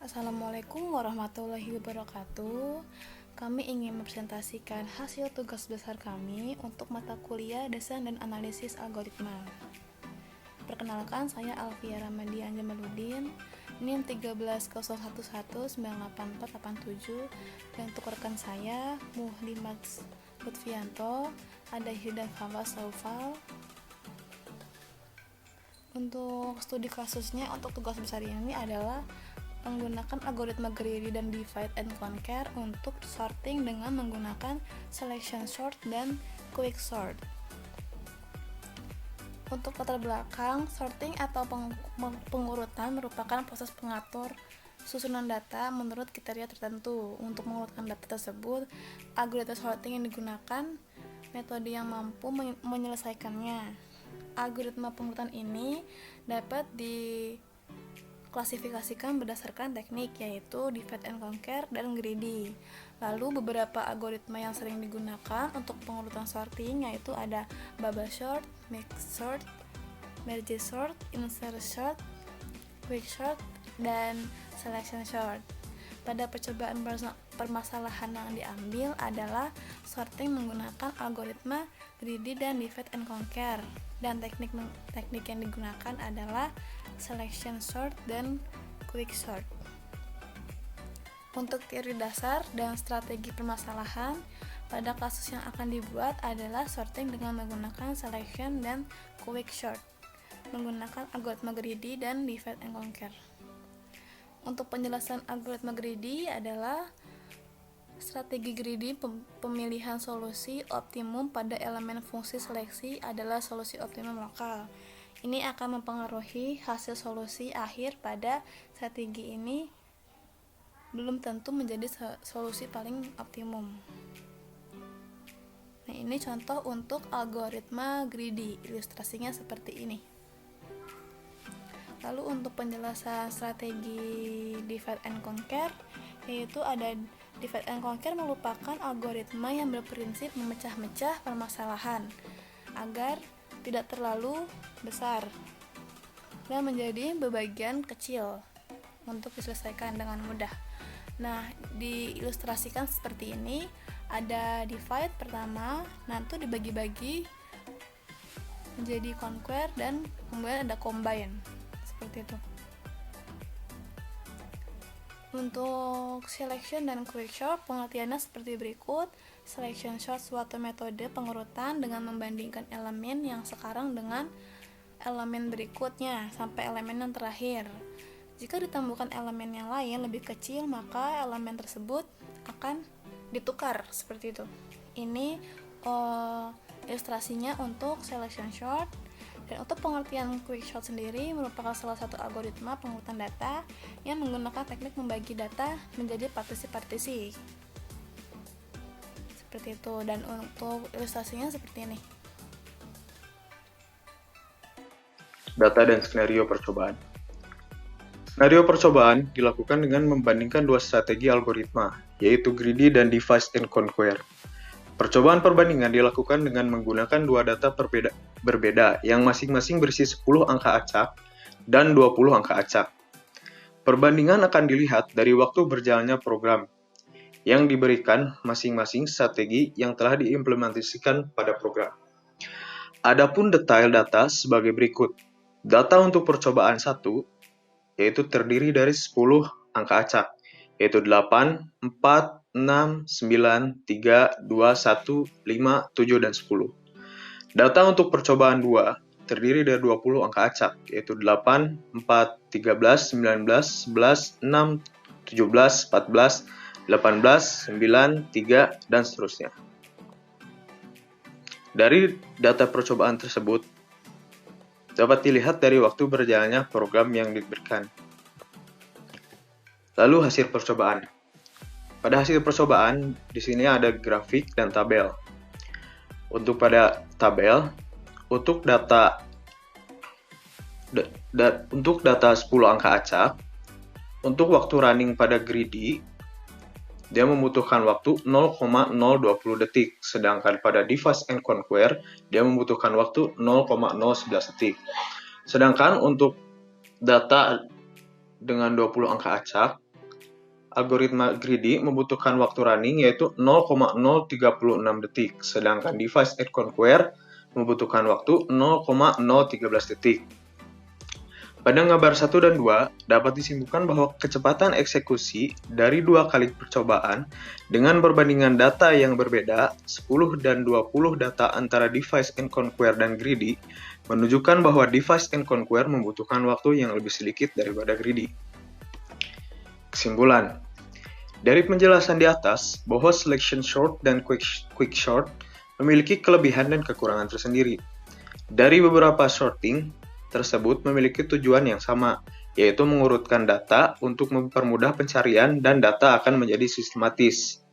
Assalamualaikum warahmatullahi wabarakatuh. Kami ingin mempresentasikan hasil tugas besar kami untuk mata kuliah Desain dan Analisis Algoritma. Perkenalkan, saya Alfia Ramadian Jamaluddin, NIM 13011984487, dan untuk rekan saya Muhlimat Lutfianto, ada Hildan Fawaz Saufal. Untuk studi kasusnya untuk tugas besar ini adalah menggunakan algoritma greedy dan divide and conquer untuk sorting dengan menggunakan selection sort dan quick sort. Untuk latar belakang, sorting atau pengurutan merupakan proses pengatur susunan data menurut kriteria tertentu. Untuk mengurutkan data tersebut, algoritma sorting yang digunakan metode yang mampu menyelesaikannya. Algoritma pengurutan ini dapat diklasifikasikan berdasarkan teknik, yaitu divide and conquer dan greedy. Lalu beberapa algoritma yang sering digunakan untuk pengurutan sorting yaitu ada bubble sort, mix sort, merge sort, insert sort, quick sort, dan selection sort. Pada percobaan permasalahan yang diambil adalah sorting menggunakan algoritma greedy dan divide and conquer, dan teknik yang digunakan adalah selection sort dan quick sort. Untuk teori dasar dan strategi permasalahan, pada kasus yang akan dibuat adalah sorting dengan menggunakan selection dan quick sort, menggunakan algoritma greedy dan divide and conquer. Untuk penjelasan algoritma greedy adalah strategi greedy pemilihan solusi optimum pada elemen fungsi seleksi adalah solusi optimum lokal. Ini akan mempengaruhi hasil solusi akhir pada strategi ini belum tentu menjadi solusi paling optimum. Nah, ini contoh untuk algoritma greedy. Ilustrasinya seperti ini. Lalu untuk penjelasan strategi divide and conquer, yaitu ada divide and conquer merupakan algoritma yang berprinsip memecah-mecah permasalahan agar tidak terlalu besar dan menjadi bebagian kecil untuk diselesaikan dengan mudah. Nah, diilustrasikan seperti ini. Ada divide pertama, nanti dibagi-bagi menjadi conquer, dan kemudian ada combine. Seperti itu. Untuk selection dan quick sort, pengertiannya seperti berikut. Selection sort suatu metode pengurutan dengan membandingkan elemen yang sekarang dengan elemen berikutnya sampai elemen yang terakhir. Jika ditemukan elemen yang lain lebih kecil, maka elemen tersebut akan ditukar, seperti itu. Ini ilustrasinya untuk selection sort. Dan untuk pengertian quick sort sendiri merupakan salah satu algoritma pengurutan data yang menggunakan teknik membagi data menjadi partisi-partisi. Seperti itu. Dan untuk ilustrasinya seperti ini. Data dan skenario percobaan. Skenario percobaan dilakukan dengan membandingkan dua strategi algoritma, yaitu greedy dan divide and conquer. Percobaan perbandingan dilakukan dengan menggunakan dua data berbeda yang masing-masing berisi 10 angka acak dan 20 angka acak. Perbandingan akan dilihat dari waktu berjalannya program yang diberikan masing-masing strategi yang telah diimplementasikan pada program. Adapun detail data sebagai berikut. Data untuk percobaan 1 yaitu terdiri dari 10 angka acak, yaitu 8, 4, 6, 9, 3, 2, 1, 5, 7, dan 10. Data untuk percobaan 2 terdiri dari 20 angka acak, yaitu 8, 4, 13, 19, 11, 6, 17, 14, 18, 9, 3, dan seterusnya. Dari data percobaan tersebut, dapat dilihat dari waktu berjalannya program yang diberikan. Lalu hasil percobaan. Pada hasil percobaan, di sini ada grafik dan tabel. Untuk pada tabel, untuk data 10 angka acak, untuk waktu running pada greedy, dia membutuhkan waktu 0,020 detik, sedangkan pada divide and conquer, dia membutuhkan waktu 0,011 detik. Sedangkan untuk data dengan 20 angka acak, Algoritma greedy membutuhkan waktu running yaitu 0,036 detik, sedangkan divide and conquer membutuhkan waktu 0,013 detik. Pada gambar 1 dan 2, dapat disimpulkan bahwa kecepatan eksekusi dari dua kali percobaan dengan perbandingan data yang berbeda, 10 dan 20 data antara divide and conquer dan greedy, menunjukkan bahwa divide and conquer membutuhkan waktu yang lebih sedikit daripada greedy. Kesimpulan. Dari penjelasan di atas, bahwa selection sort dan quick sort memiliki kelebihan dan kekurangan tersendiri. Dari beberapa sorting tersebut memiliki tujuan yang sama, yaitu mengurutkan data untuk mempermudah pencarian dan data akan menjadi sistematis.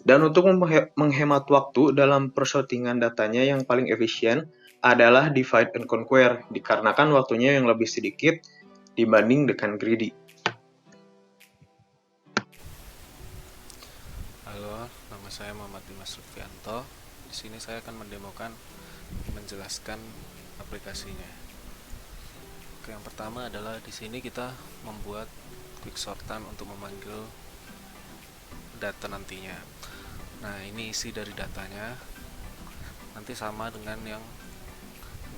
Dan untuk menghemat waktu dalam persortingan datanya yang paling efisien adalah divide and conquer, dikarenakan waktunya yang lebih sedikit dibanding dengan greedy. Halo, nama saya Muhammad Dimas Lutfianto. Di sini saya akan menjelaskan aplikasinya. Oke, yang pertama adalah di sini kita membuat quick sortan untuk memanggil data nantinya. Nah, ini isi dari datanya. Nanti sama dengan yang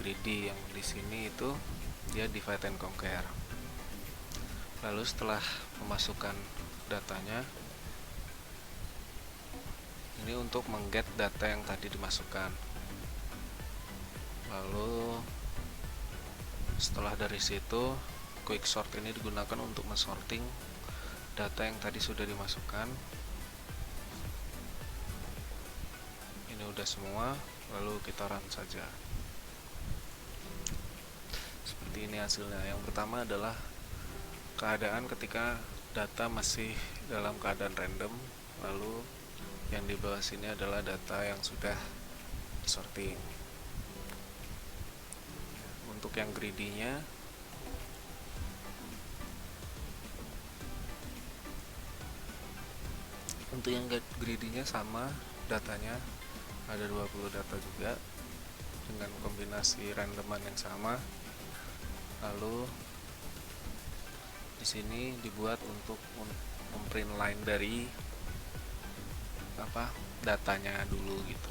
greedy, yang di sini itu dia divide and conquer. Lalu setelah memasukkan datanya, ini untuk mengget data yang tadi dimasukkan. Lalu setelah dari situ, quick sort ini digunakan untuk mensorting data yang tadi sudah dimasukkan. Ini udah semua, lalu kita run saja. Seperti ini hasilnya. Yang pertama adalah keadaan ketika data masih dalam keadaan random, lalu yang di bawah sini adalah data yang sudah disorting. Untuk yang greedy-nya, sama datanya, ada 20 data juga dengan kombinasi randoman yang sama. Lalu di sini dibuat untuk memprint line dari datanya dulu gitu.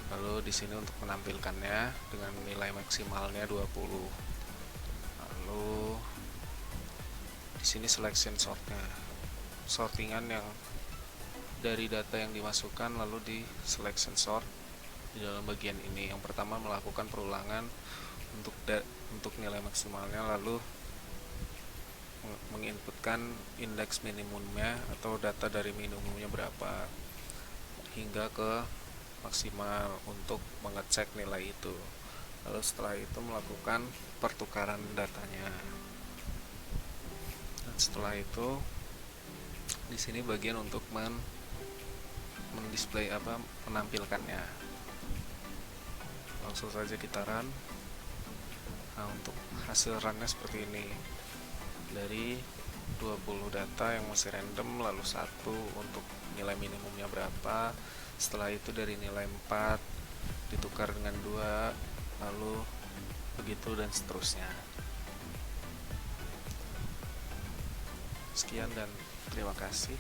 Lalu di sini untuk menampilkannya dengan nilai maksimalnya 20. Lalu di sini selection sortnya, sortingan yang dari data yang dimasukkan lalu di selection sort di dalam bagian ini. Yang pertama melakukan perulangan untuk nilai maksimalnya, lalu menginputkan indeks minimumnya atau data dari minimumnya berapa hingga ke maksimal untuk mengecek nilai itu. Lalu setelah itu melakukan pertukaran datanya. Dan setelah itu di sini bagian untuk mendisplay menampilkannya. Langsung saja kita run. Nah, untuk hasil runnya seperti ini. Dari 20 data yang masih random, lalu 1 untuk nilai minimumnya berapa, setelah itu dari nilai 4 ditukar dengan 2, lalu begitu dan seterusnya. Sekian dan terima kasih.